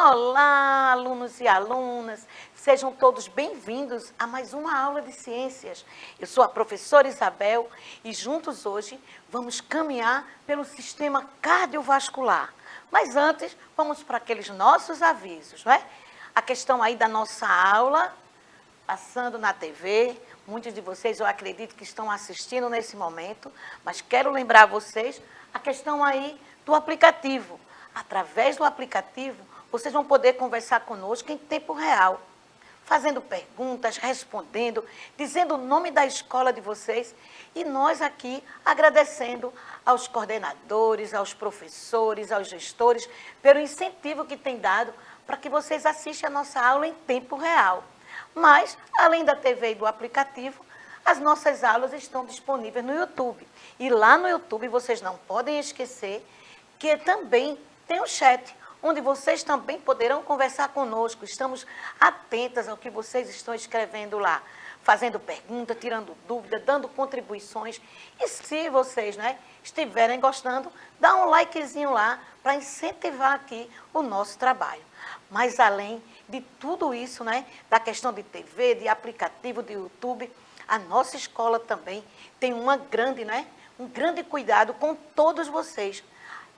Olá, alunos e alunas, sejam todos bem-vindos a mais uma aula de ciências. Eu sou a professora Isabel e juntos hoje vamos caminhar pelo sistema cardiovascular. Mas antes, vamos para aqueles nossos avisos, não é? A questão aí da nossa aula, passando na TV, muitos de vocês eu acredito que estão assistindo nesse momento, mas quero lembrar a vocês a questão aí do aplicativo. Através do aplicativo, vocês vão poder conversar conosco em tempo real, fazendo perguntas, respondendo, dizendo o nome da escola de vocês e nós aqui agradecendo aos coordenadores, aos professores, aos gestores, pelo incentivo que tem dado para que vocês assistam a nossa aula em tempo real. Mas, além da TV e do aplicativo, as nossas aulas estão disponíveis no YouTube. E lá no YouTube vocês não podem esquecer que também tem o chat, onde vocês também poderão conversar conosco. Estamos atentas ao que vocês estão escrevendo lá, fazendo perguntas, tirando dúvidas, dando contribuições. E se vocês estiverem gostando, dá um likezinho lá para incentivar aqui o nosso trabalho. Mas além de tudo isso, da questão de TV, de aplicativo, de YouTube, a nossa escola também tem um grande cuidado com todos vocês.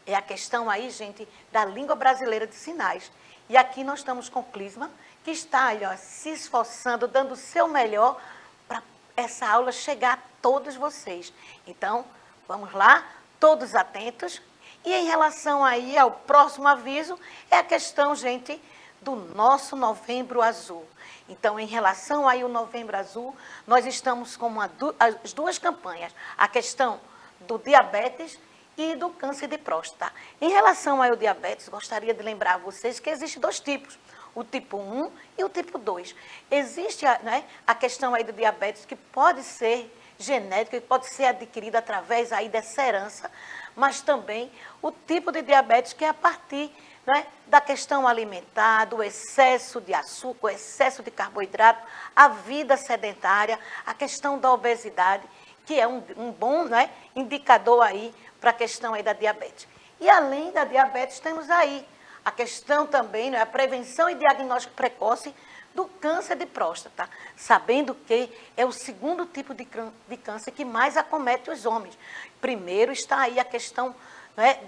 É a questão aí, gente, da língua brasileira de sinais. E aqui nós estamos com o Clisma, que está aí, se esforçando, dando o seu melhor para essa aula chegar a todos vocês. Então, vamos lá, todos atentos. E em relação aí ao próximo aviso, é a questão, gente, do nosso Novembro Azul. Então, em relação aí ao Novembro Azul, nós estamos com as duas campanhas. A questão do diabetes e do câncer de próstata. Em relação ao diabetes, gostaria de lembrar a vocês que existem dois tipos, o tipo 1 e o tipo 2. Existe a questão aí do diabetes que pode ser genético, que pode ser adquirido através aí dessa herança, mas também o tipo de diabetes que é a partir da questão alimentar, do excesso de açúcar, o excesso de carboidrato, a vida sedentária, a questão da obesidade, que é um bom indicador aí para a questão aí da diabetes. E além da diabetes, temos aí a questão também, a prevenção e diagnóstico precoce do câncer de próstata, sabendo que é o segundo tipo de câncer que mais acomete os homens. Primeiro está aí a questão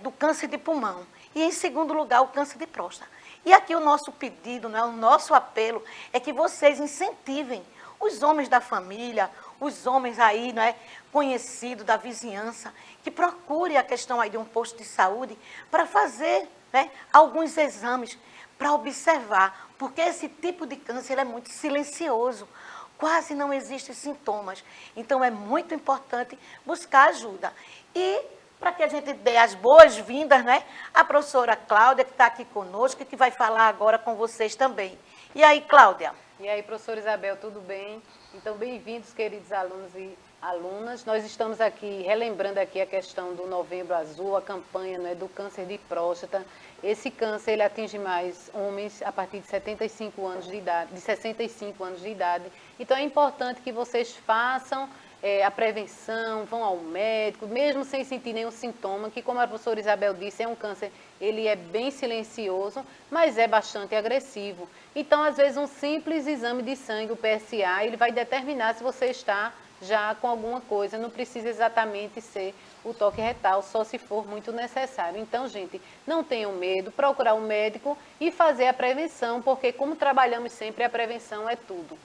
do câncer de pulmão e, em segundo lugar, o câncer de próstata. E aqui o nosso pedido, o nosso apelo é que vocês incentivem os homens da família, os homens aí, conhecidos da vizinhança, que procurem a questão aí de um posto de saúde para fazer alguns exames, para observar, porque esse tipo de câncer é muito silencioso, quase não existem sintomas. Então, é muito importante buscar ajuda. E, para que a gente dê as boas-vindas, a professora Cláudia, que está aqui conosco e que vai falar agora com vocês também. E aí, Cláudia? E aí, professora Isabel, tudo bem? Então, bem-vindos, queridos alunos e alunas. Nós estamos aqui, relembrando aqui a questão do Novembro Azul, a campanha do câncer de próstata. Esse câncer, ele atinge mais homens a partir de 65 anos de idade, de 65 anos de idade. Então, é importante que vocês façam a prevenção, vão ao médico, mesmo sem sentir nenhum sintoma, que, como a professora Isabel disse, é um câncer, ele é bem silencioso, mas é bastante agressivo. Então, às vezes, um simples exame de sangue, o PSA, ele vai determinar se você está já com alguma coisa, não precisa exatamente ser o toque retal, só se for muito necessário. Então, gente, não tenham medo, procurar um médico e fazer a prevenção, porque como trabalhamos sempre, a prevenção é tudo.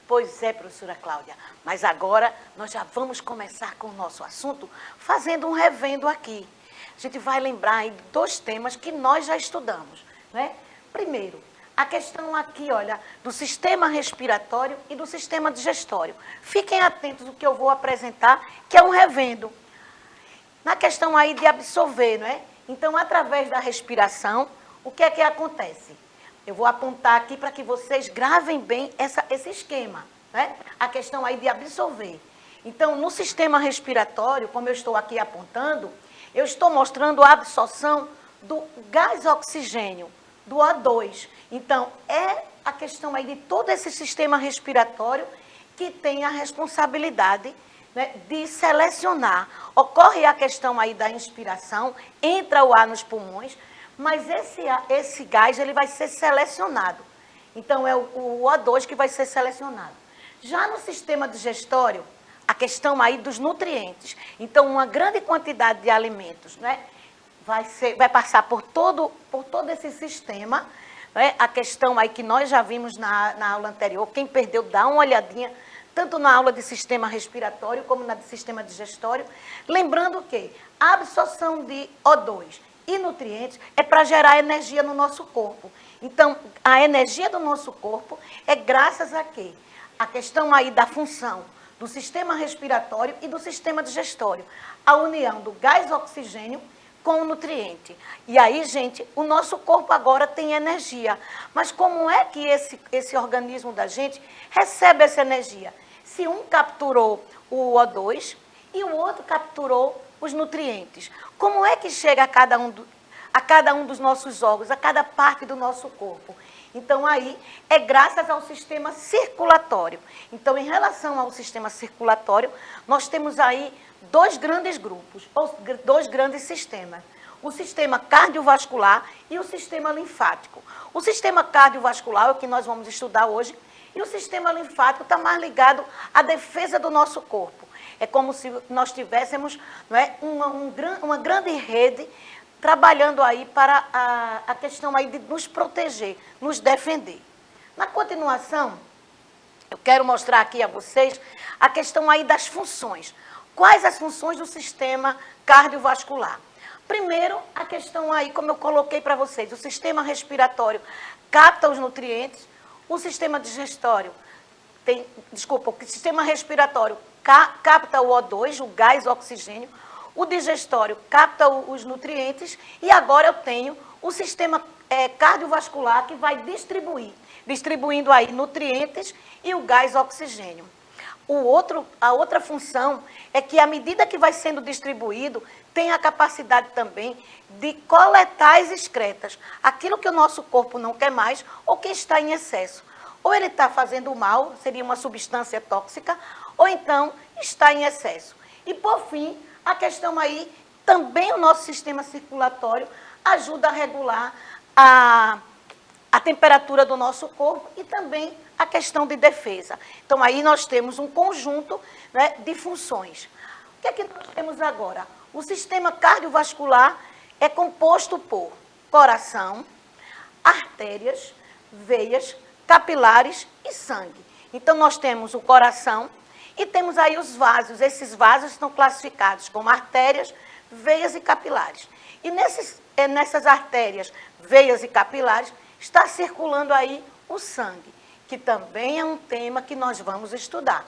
Pois é, professora Cláudia, mas agora nós já vamos começar com o nosso assunto fazendo um revendo aqui. A gente vai lembrar aí de dois temas que nós já estudamos, Primeiro, a questão aqui, olha, do sistema respiratório e do sistema digestório. Fiquem atentos ao que eu vou apresentar, que é um revendo. Na questão aí de absorver, Então, através da respiração, o que é que acontece? Eu vou apontar aqui para que vocês gravem bem esse esquema, A questão aí de absorver. Então, no sistema respiratório, como eu estou aqui apontando, eu estou mostrando a absorção do gás oxigênio, do O2. Então, é a questão aí de todo esse sistema respiratório que tem a responsabilidade de selecionar. Ocorre a questão aí da inspiração, entra o ar nos pulmões, mas esse gás ele vai ser selecionado. Então, é o O2 que vai ser selecionado. Já no sistema digestório, a questão aí dos nutrientes. Então, uma grande quantidade de alimentos, né, vai passar por todo esse sistema. Né, a questão aí que nós já vimos na aula anterior, quem perdeu, dá uma olhadinha, tanto na aula de sistema respiratório como na de sistema digestório. Lembrando que a absorção de O2 e nutrientes é para gerar energia no nosso corpo. Então, a energia do nosso corpo é graças a quê? A questão aí da função do sistema respiratório e do sistema digestório. A união do gás oxigênio com o nutriente. E aí, gente, o nosso corpo agora tem energia. Mas como é que esse organismo da gente recebe essa energia? Se um capturou o O2 e o outro capturou os nutrientes. Como é que chega a cada um dos nossos órgãos, a cada parte do nosso corpo? Então, aí, é graças ao sistema circulatório. Então, em relação ao sistema circulatório, nós temos aí dois grandes grupos, ou dois grandes sistemas. O sistema cardiovascular e o sistema linfático. O sistema cardiovascular é o que nós vamos estudar hoje, e o sistema linfático está mais ligado à defesa do nosso corpo. É como se nós tivéssemos, não é, uma grande rede trabalhando aí para a questão aí de nos proteger, nos defender. Na continuação, eu quero mostrar aqui a vocês a questão aí das funções. Quais as funções do sistema cardiovascular? Primeiro, a questão aí, como eu coloquei para vocês, o sistema respiratório capta os nutrientes, o sistema digestório o sistema respiratório capta o O2, o gás, o oxigênio, o digestório capta os nutrientes e agora eu tenho o sistema cardiovascular que vai distribuindo aí nutrientes e o gás oxigênio. A outra função é que, à medida que vai sendo distribuído, tem a capacidade também de coletar as excretas, aquilo que o nosso corpo não quer mais ou que está em excesso. Ou ele está fazendo mal, seria uma substância tóxica, ou então está em excesso. E, por fim, a questão aí, também o nosso sistema circulatório ajuda a regular a temperatura do nosso corpo e também a questão de defesa. Então, aí nós temos um conjunto, né, de funções. O que é que nós temos agora? O sistema cardiovascular é composto por coração, artérias, veias, capilares e sangue. Então, nós temos o coração e temos aí os vasos. Esses vasos estão classificados como artérias, veias e capilares. E nessas artérias, veias e capilares, está circulando aí o sangue, que também é um tema que nós vamos estudar.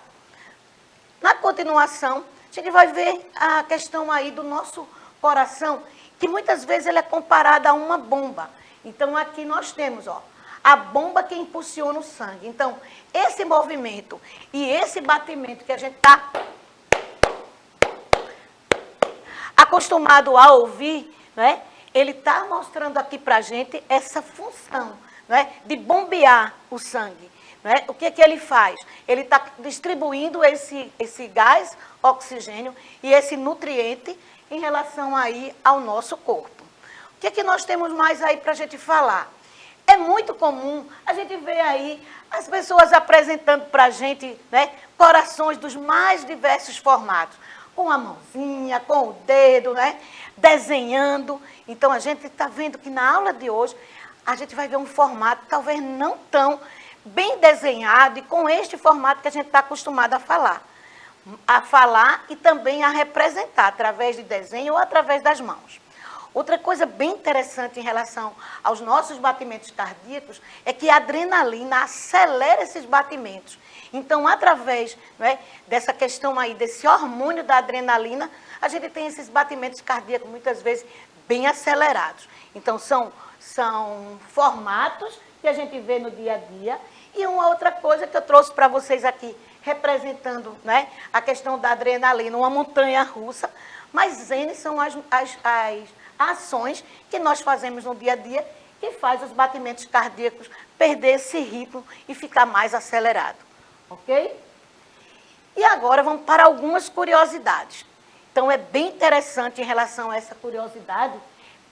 Na continuação, a gente vai ver a questão aí do nosso coração, que muitas vezes ele é comparado a uma bomba. Então, aqui nós temos, ó, a bomba que impulsiona o sangue. Então, esse movimento e esse batimento que a gente está acostumado a ouvir, né, ele está mostrando aqui para a gente essa função, né, de bombear o sangue. Né? O que ele faz? Ele está distribuindo esse gás, oxigênio e esse nutriente em relação aí ao nosso corpo. O que nós temos mais aí para a gente falar? É muito comum a gente ver aí as pessoas apresentando para a gente, né, corações dos mais diversos formatos, com a mãozinha, com o dedo, né, desenhando. Então, a gente está vendo que na aula de hoje, a gente vai ver um formato talvez não tão bem desenhado e com este formato que a gente está acostumado a falar e também a representar através de desenho ou através das mãos. Outra coisa bem interessante em relação aos nossos batimentos cardíacos é que a adrenalina acelera esses batimentos. Então, através, né, dessa questão aí, desse hormônio da adrenalina, a gente tem esses batimentos cardíacos muitas vezes bem acelerados. Então, são formatos que a gente vê no dia a dia. E uma outra coisa que eu trouxe para vocês aqui, representando, né, a questão da adrenalina, uma montanha russa, mas N são as ações que nós fazemos no dia a dia que faz os batimentos cardíacos perder esse ritmo e ficar mais acelerado, ok? E agora vamos para algumas curiosidades. Então, é bem interessante em relação a essa curiosidade,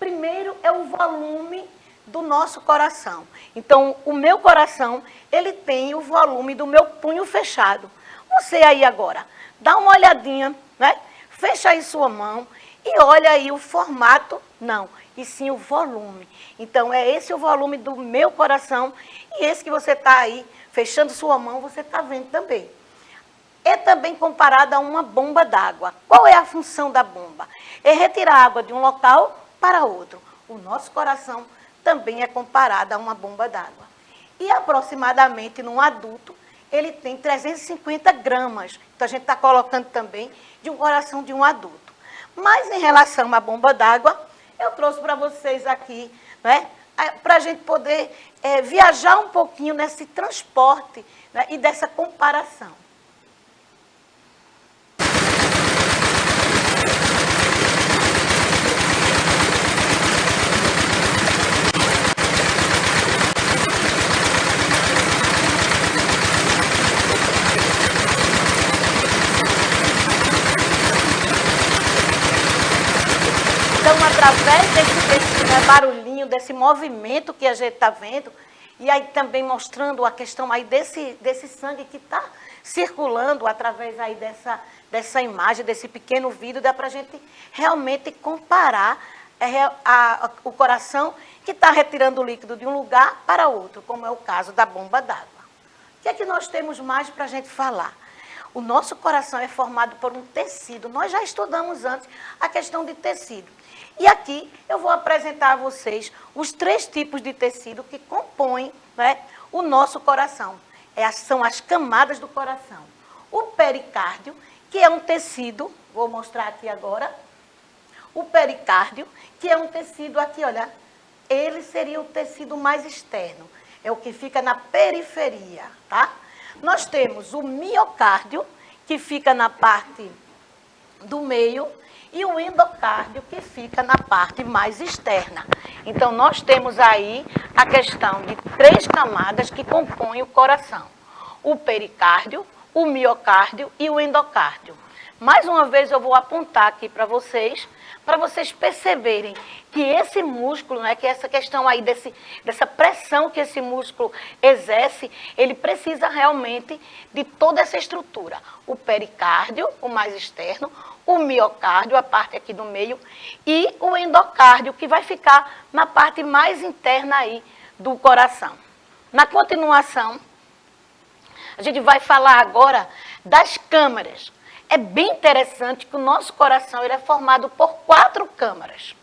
Primeiro é o volume do nosso coração. Então, o meu coração, ele tem o volume do meu punho fechado. Você aí agora, dá uma olhadinha, né? Fecha aí sua mão e olha aí o formato, não, e sim o volume. Então, é esse o volume do meu coração e esse que você está aí, fechando sua mão, você está vendo também. É também comparado a uma bomba d'água. Qual é a função da bomba? É retirar água de um local para outro. O nosso coração também é comparado a uma bomba d'água. E aproximadamente num adulto, ele tem 350 gramas. Então a gente está colocando também de um coração de um adulto. Mas em relação à bomba d'água, eu trouxe para vocês aqui, né, para a gente poder viajar um pouquinho nesse transporte, né, e dessa comparação. Então, através desse barulhinho, desse movimento que a gente está vendo, e aí também mostrando a questão aí desse sangue que está circulando através aí dessa imagem, desse pequeno vídeo, dá para a gente realmente comparar o coração que está retirando o líquido de um lugar para outro, como é o caso da bomba d'água. O que é que nós temos mais para a gente falar? O nosso coração é formado por um tecido. Nós já estudamos antes a questão de tecido. E aqui eu vou apresentar a vocês os 3 tipos de tecido que compõem, né, o nosso coração. São as camadas do coração. O pericárdio, que é um tecido, vou mostrar aqui agora. O pericárdio, que é um tecido aqui, olha, ele seria o tecido mais externo. É o que fica na periferia, tá? Nós temos o miocárdio, que fica na parte do meio, e o endocárdio, que fica na parte mais externa. Então, nós temos aí a questão de 3 camadas que compõem o coração. O pericárdio, o miocárdio e o endocárdio. Mais uma vez, eu vou apontar aqui para vocês perceberem que esse músculo, né, que essa questão aí dessa pressão que esse músculo exerce, ele precisa realmente de toda essa estrutura. O pericárdio, o mais externo, o miocárdio, a parte aqui do meio, e o endocárdio, que vai ficar na parte mais interna aí do coração. Na continuação, a gente vai falar agora das câmaras. É bem interessante que o nosso coração ele é formado por 4 câmaras.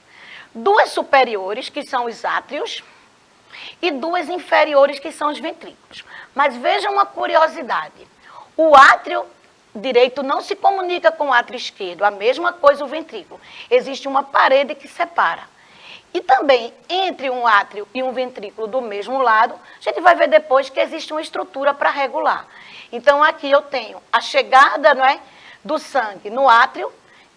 2 superiores, que são os átrios, e 2 inferiores, que são os ventrículos. Mas veja uma curiosidade. O átrio direito não se comunica com o átrio esquerdo, a mesma coisa o ventrículo. Existe uma parede que separa. E também, entre um átrio e um ventrículo do mesmo lado, a gente vai ver depois que existe uma estrutura para regular. Então, aqui eu tenho a chegada, não é, do sangue no átrio,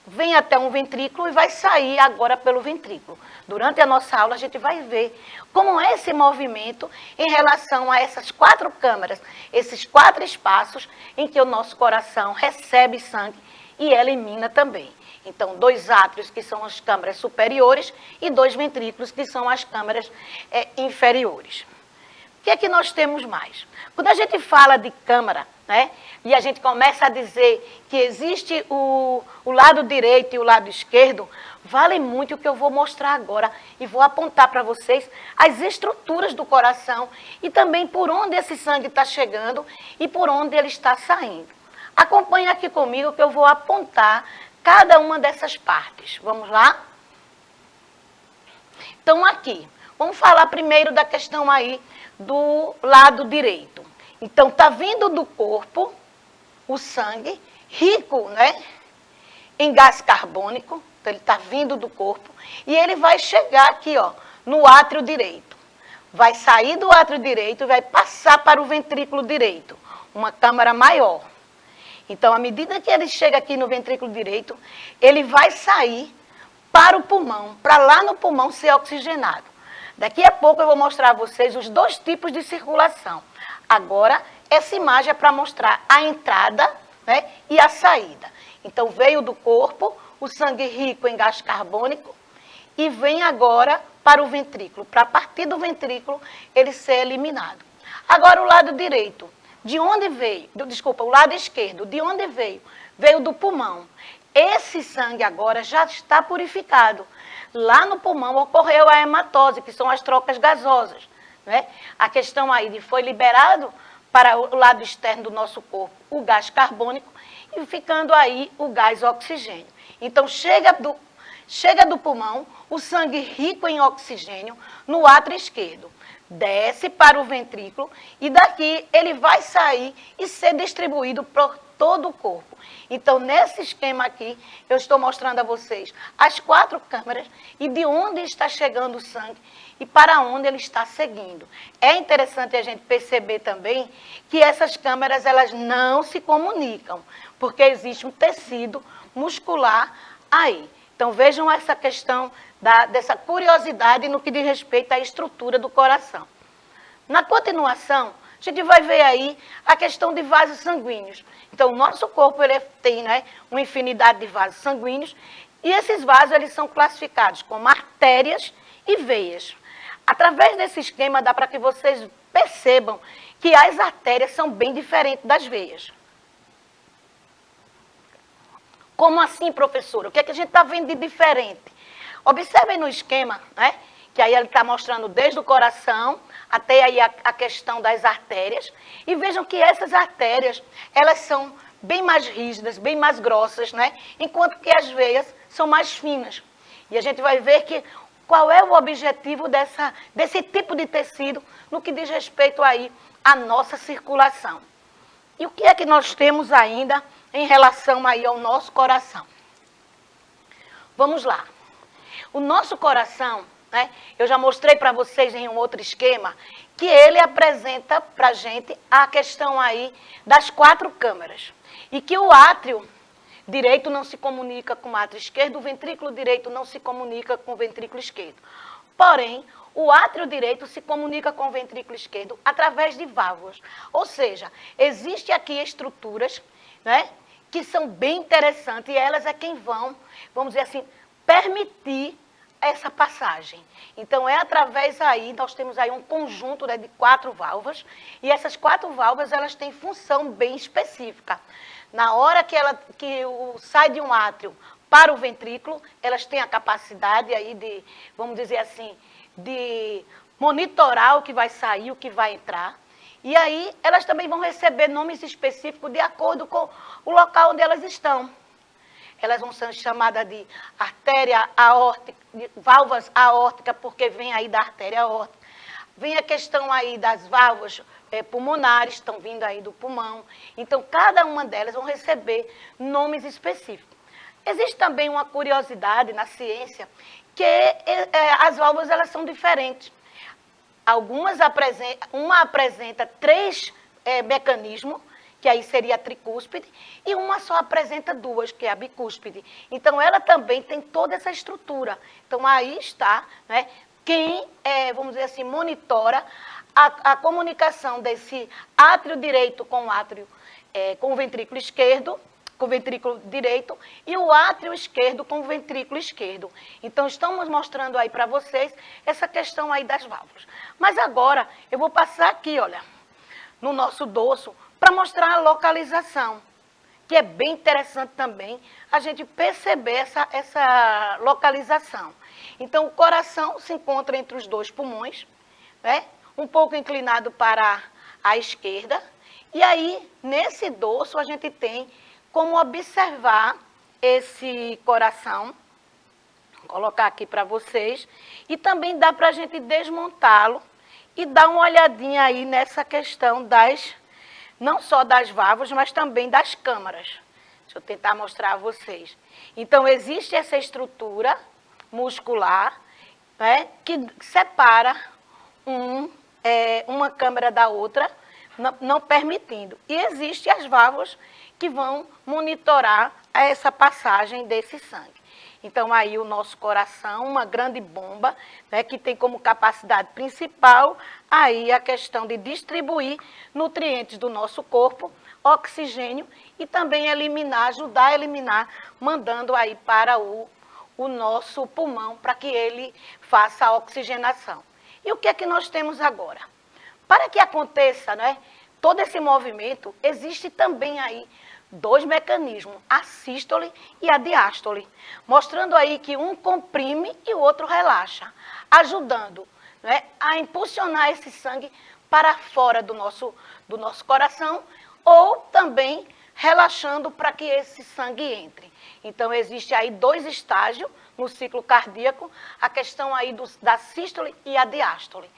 vem até um ventrículo e vai sair agora pelo ventrículo. Durante a nossa aula, a gente vai ver como é esse movimento em relação a essas 4 câmaras, esses 4 espaços em que o nosso coração recebe sangue e elimina também. Então, 2 átrios, que são as câmaras superiores, e 2 ventrículos, que são as câmaras inferiores. O que é que nós temos mais? Quando a gente fala de câmara, né, e a gente começa a dizer que existe o lado direito e o lado esquerdo, vale muito o que eu vou mostrar agora e vou apontar para vocês as estruturas do coração e também por onde esse sangue está chegando e por onde ele está saindo. Acompanhe aqui comigo que eu vou apontar cada uma dessas partes. Vamos lá? Então, aqui, vamos falar primeiro da questão aí do lado direito. Então, está vindo do corpo o sangue rico, né, em gás carbônico. Então, ele está vindo do corpo e ele vai chegar aqui, ó, no átrio direito. Vai sair do átrio direito e vai passar para o ventrículo direito, uma câmara maior. Então, à medida que ele chega aqui no ventrículo direito, ele vai sair para o pulmão, para lá no pulmão ser oxigenado. Daqui a pouco eu vou mostrar a vocês os 2 tipos de circulação. Agora, essa imagem é para mostrar a entrada, né, e a saída. Então, veio do corpo o sangue rico em gás carbônico e vem agora para o ventrículo, para a partir do ventrículo ele ser eliminado. Agora o lado direito, de onde veio? Desculpa, o lado esquerdo, de onde veio? Veio do pulmão. Esse sangue agora já está purificado. Lá no pulmão ocorreu a hematose, que são as trocas gasosas, né? A questão aí de foi liberado para o lado externo do nosso corpo o gás carbônico e ficando aí o gás oxigênio. Então chega do pulmão o sangue rico em oxigênio no átrio esquerdo, desce para o ventrículo e daqui ele vai sair e ser distribuído por todo o corpo. Então, nesse esquema aqui, eu estou mostrando a vocês as 4 câmaras e de onde está chegando o sangue e para onde ele está seguindo. É interessante a gente perceber também que essas câmaras elas não se comunicam, porque existe um tecido muscular aí. Então, vejam essa questão dessa curiosidade no que diz respeito à estrutura do coração. Na continuação, a gente vai ver aí a questão de vasos sanguíneos. Então, o nosso corpo ele tem, né, uma infinidade de vasos sanguíneos e esses vasos eles são classificados como artérias e veias. Através desse esquema dá para que vocês percebam que as artérias são bem diferentes das veias. Como assim, professora? O que é que a gente está vendo de diferente? Observem no esquema, né? Que aí ele está mostrando desde o coração até aí a questão das artérias. E vejam que essas artérias, elas são bem mais rígidas, bem mais grossas, né? Enquanto que as veias são mais finas. E a gente vai ver que qual é o objetivo desse tipo de tecido no que diz respeito aí à nossa circulação. E o que é que nós temos ainda em relação aí ao nosso coração? Vamos lá. O nosso coração, né, eu já mostrei para vocês em um outro esquema, que ele apresenta para a gente a questão aí das 4 câmaras. E que o átrio direito não se comunica com o átrio esquerdo, o ventrículo direito não se comunica com o ventrículo esquerdo. Porém, o átrio direito se comunica com o ventrículo esquerdo através de válvulas. Ou seja, existem aqui estruturas, né, que são bem interessantes e elas é quem vão, vamos dizer assim, permitir essa passagem. Então, é através aí, nós temos aí um conjunto, né, de 4 válvulas, e essas 4 válvulas, elas têm função bem específica. Na hora que sai de um átrio para o ventrículo, elas têm a capacidade aí de, vamos dizer assim, de monitorar o que vai sair, o que vai entrar. E aí, elas também vão receber nomes específicos de acordo com o local onde elas estão. Elas vão ser chamadas de artéria aórtica, de válvulas aórticas, porque vem aí da artéria aórtica. Vem a questão aí das válvulas pulmonares, estão vindo aí do pulmão. Então, cada uma delas vão receber nomes específicos. Existe também uma curiosidade na ciência, que as válvulas elas são diferentes. Uma apresenta 3 mecanismos, que aí seria a tricúspide, e uma só apresenta 2, que é a bicúspide. Então, ela também tem toda essa estrutura. Então, aí está, né, quem, vamos dizer assim, monitora a comunicação desse átrio direito com o ventrículo esquerdo, com o ventrículo direito, e o átrio esquerdo com o ventrículo esquerdo. Então, estamos mostrando aí para vocês essa questão aí das válvulas. Mas agora, eu vou passar aqui, olha, no nosso dorso, para mostrar a localização, que é bem interessante também a gente perceber essa localização. Então, o coração se encontra entre os 2 pulmões, né? Um pouco inclinado para a esquerda, e aí, nesse dorso, a gente tem como observar esse coração, vou colocar aqui para vocês, e também dá para a gente desmontá-lo e dar uma olhadinha aí nessa questão não só das válvulas, mas também das câmaras. Deixa eu tentar mostrar a vocês. Então, existe essa estrutura muscular, né, que separa uma câmara da outra, não permitindo. E existem as válvulas que vão monitorar essa passagem desse sangue. Então, aí o nosso coração, uma grande bomba, né, que tem como capacidade principal aí a questão de distribuir nutrientes do nosso corpo, oxigênio, e também ajudar a eliminar, mandando aí para o o nosso pulmão para que ele faça a oxigenação. E o que é que nós temos agora? Para que aconteça, né, todo esse movimento, existe também aí dois mecanismos, a sístole e a diástole, mostrando aí que um comprime e o outro relaxa, ajudando, né, a impulsionar esse sangue para fora do nosso coração, ou também relaxando para que esse sangue entre. Então, existe aí dois estágios no ciclo cardíaco, a questão aí da sístole e a diástole.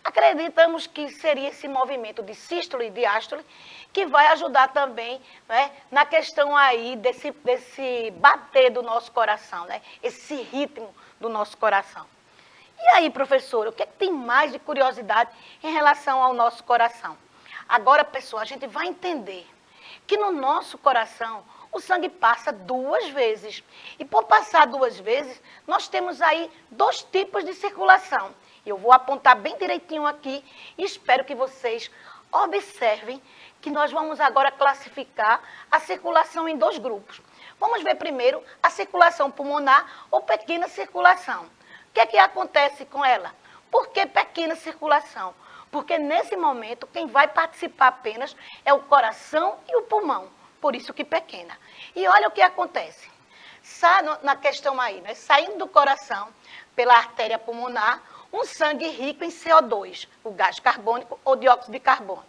Acreditamos que seria esse movimento de sístole e diástole que vai ajudar também, né, na questão aí desse bater do nosso coração, né, esse ritmo do nosso coração. E aí, professora, o que é que tem mais de curiosidade em relação ao nosso coração? Agora, pessoal, a gente vai entender que no nosso coração o sangue passa 2 vezes. E por passar 2 vezes, nós temos aí 2 tipos de circulação. Eu vou apontar bem direitinho aqui e espero que vocês observem que nós vamos agora classificar a circulação em 2 grupos. Vamos ver primeiro a circulação pulmonar ou pequena circulação. O que é que acontece com ela? Por que pequena circulação? Porque nesse momento quem vai participar apenas é o coração e o pulmão, por isso que pequena. E olha o que acontece. Na questão aí, né? Saindo do coração pela artéria pulmonar, um sangue rico em CO2, o gás carbônico ou dióxido de carbono.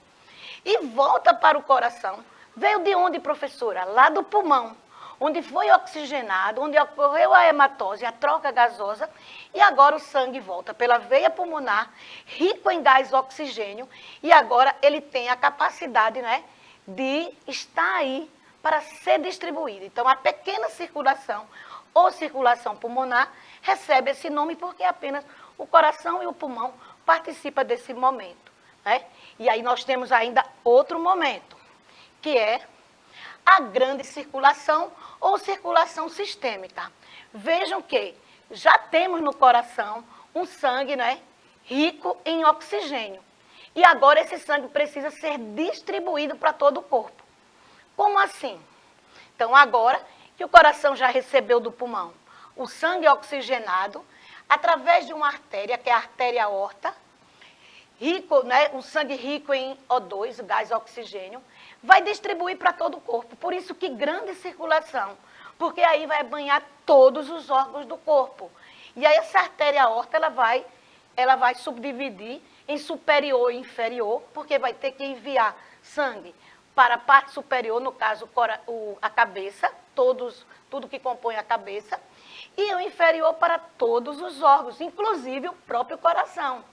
E volta para o coração. Veio de onde, professora? Lá do pulmão, onde foi oxigenado, onde ocorreu a hematose, a troca gasosa, e agora o sangue volta pela veia pulmonar, rico em gás oxigênio, e agora ele tem a capacidade, né, de estar aí para ser distribuído. Então, a pequena circulação ou circulação pulmonar recebe esse nome porque apenas o coração e o pulmão participam desse momento, né? E aí nós temos ainda outro momento, que é a grande circulação ou circulação sistêmica. Vejam que já temos no coração um sangue, né, rico em oxigênio. E agora esse sangue precisa ser distribuído para todo o corpo. Como assim? Então, agora que o coração já recebeu do pulmão o sangue oxigenado, através de uma artéria, que é a artéria aorta, rico, né, um sangue rico em O2, gás oxigênio, vai distribuir para todo o corpo. Por isso que grande circulação, porque aí vai banhar todos os órgãos do corpo. E aí essa artéria aorta, ela vai subdividir em superior e inferior, porque vai ter que enviar sangue para a parte superior, no caso a cabeça, tudo que compõe a cabeça, e o inferior para todos os órgãos, inclusive o próprio coração.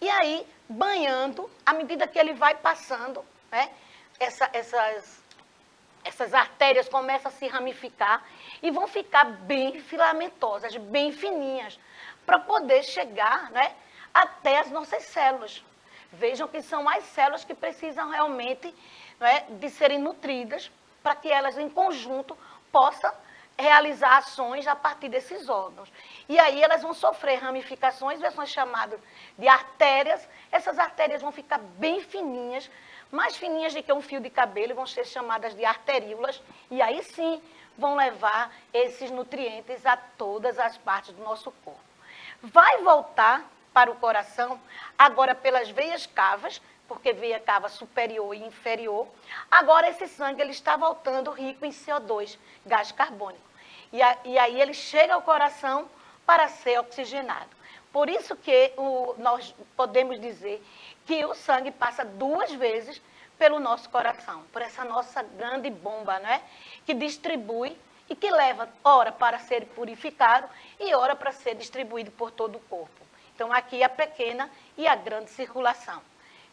E aí, banhando, à medida que ele vai passando, né, essas artérias começam a se ramificar e vão ficar bem filamentosas, bem fininhas, para poder chegar, né, até as nossas células. Vejam que são as células que precisam realmente, né, de serem nutridas para que elas, em conjunto, possam realizar ações a partir desses órgãos. E aí elas vão sofrer ramificações, são chamadas de artérias. Essas artérias vão ficar bem fininhas, mais fininhas do que um fio de cabelo, vão ser chamadas de arteríolas, e aí sim vão levar esses nutrientes a todas as partes do nosso corpo. Vai voltar para o coração, agora pelas veias cavas, porque veia cava superior e inferior. Agora esse sangue ele está voltando rico em CO2, gás carbônico. E aí ele chega ao coração para ser oxigenado. Por isso que nós podemos dizer que o sangue passa 2 vezes pelo nosso coração, por essa nossa grande bomba, né? Que distribui e que leva, ora para ser purificado e ora para ser distribuído por todo o corpo. Então, aqui a pequena e a grande circulação.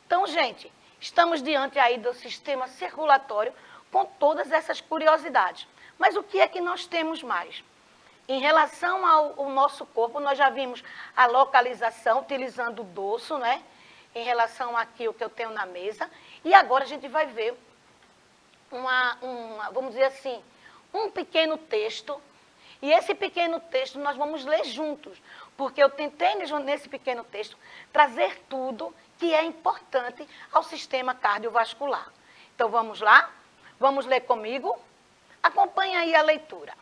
Então, gente, estamos diante aí do sistema circulatório com todas essas curiosidades. Mas o que é que nós temos mais? Em relação ao nosso corpo, nós já vimos a localização, utilizando o dorso, né? Em relação aqui, o que eu tenho na mesa. E agora a gente vai ver vamos dizer assim, um pequeno texto. E esse pequeno texto nós vamos ler juntos, porque eu tentei, nesse pequeno texto, trazer tudo que é importante ao sistema cardiovascular. Então, vamos lá? Vamos ler comigo? Acompanhe aí a leitura.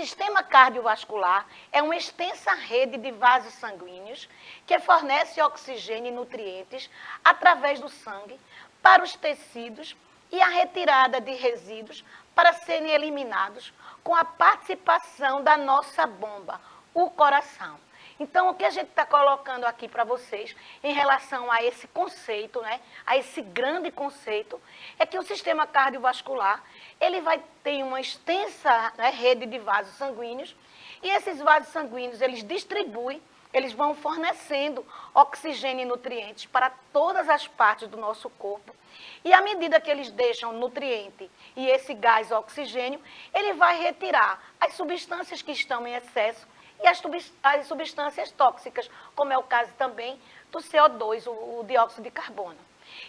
sistema cardiovascular é uma extensa rede de vasos sanguíneos que fornece oxigênio e nutrientes através do sangue para os tecidos e a retirada de resíduos para serem eliminados com a participação da nossa bomba, o coração. Então, o que a gente está colocando aqui para vocês em relação a esse conceito, né, a esse grande conceito, é que o sistema cardiovascular ele vai ter uma extensa, né, rede de vasos sanguíneos e esses vasos sanguíneos eles distribuem, eles vão fornecendo oxigênio e nutrientes para todas as partes do nosso corpo. E à medida que eles deixam nutriente e esse gás oxigênio, ele vai retirar as substâncias que estão em excesso e as substâncias tóxicas, como é o caso também do CO2, o dióxido de carbono.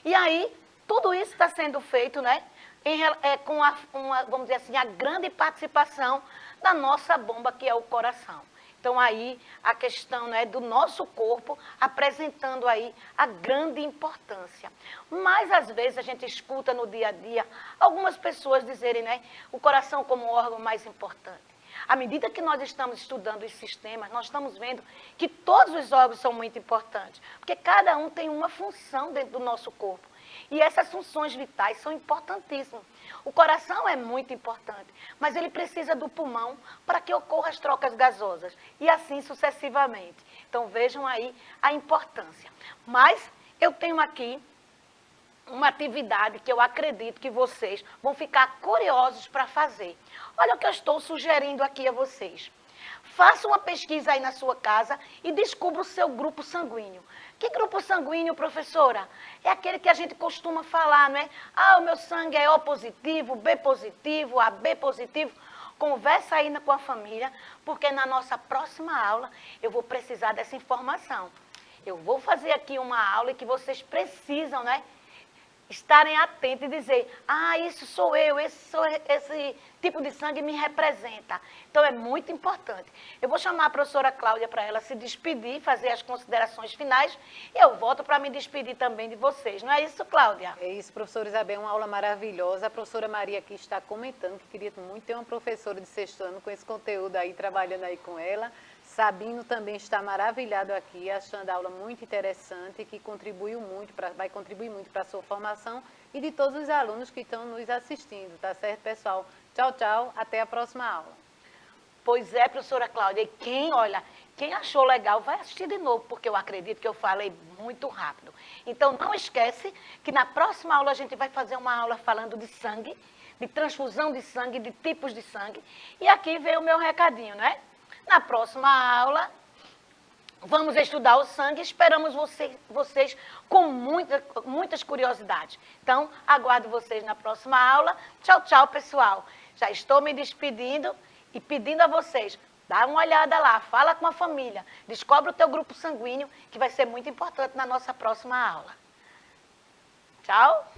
E aí, tudo isso está sendo feito, né, com vamos dizer assim, a grande participação da nossa bomba, que é o coração. Então, aí, a questão, né, do nosso corpo apresentando aí a grande importância. Mas, às vezes, a gente escuta no dia a dia algumas pessoas dizerem, né, o coração como o órgão mais importante. À medida que nós estamos estudando os sistemas, nós estamos vendo que todos os órgãos são muito importantes, porque cada um tem uma função dentro do nosso corpo. E essas funções vitais são importantíssimas. O coração é muito importante, mas ele precisa do pulmão para que ocorram as trocas gasosas, e assim sucessivamente. Então vejam aí a importância. Mas eu tenho aqui uma atividade que eu acredito que vocês vão ficar curiosos para fazer. Olha o que eu estou sugerindo aqui a vocês. Faça uma pesquisa aí na sua casa e descubra o seu grupo sanguíneo. Que grupo sanguíneo, professora? É aquele que a gente costuma falar, não é? Ah, o meu sangue é O positivo, B positivo, AB positivo. Conversa aí com a família, porque na nossa próxima aula eu vou precisar dessa informação. Eu vou fazer aqui uma aula que vocês precisam, né, estarem atentos e dizer, ah, isso sou eu, esse tipo de sangue me representa. Então, é muito importante. Eu vou chamar a professora Cláudia para ela se despedir, fazer as considerações finais, e eu volto para me despedir também de vocês. Não é isso, Cláudia? É isso, professora Isabel, uma aula maravilhosa. A professora Maria aqui está comentando que queria muito ter uma professora de sexto ano com esse conteúdo aí, trabalhando aí com ela. Sabino também está maravilhado aqui, achando a aula muito interessante, que vai contribuir muito para a sua formação e de todos os alunos que estão nos assistindo, tá certo, pessoal? Tchau, tchau, até a próxima aula. Pois é, professora Cláudia, e quem achou legal vai assistir de novo, porque eu acredito que eu falei muito rápido. Então, não esquece que na próxima aula a gente vai fazer uma aula falando de sangue, de transfusão de sangue, de tipos de sangue, e aqui veio o meu recadinho, né? Na próxima aula, vamos estudar o sangue. Esperamos vocês com muitas curiosidades. Então, aguardo vocês na próxima aula. Tchau, tchau, pessoal. Já estou me despedindo e pedindo a vocês, dá uma olhada lá, fala com a família, descobre o teu grupo sanguíneo, que vai ser muito importante na nossa próxima aula. Tchau.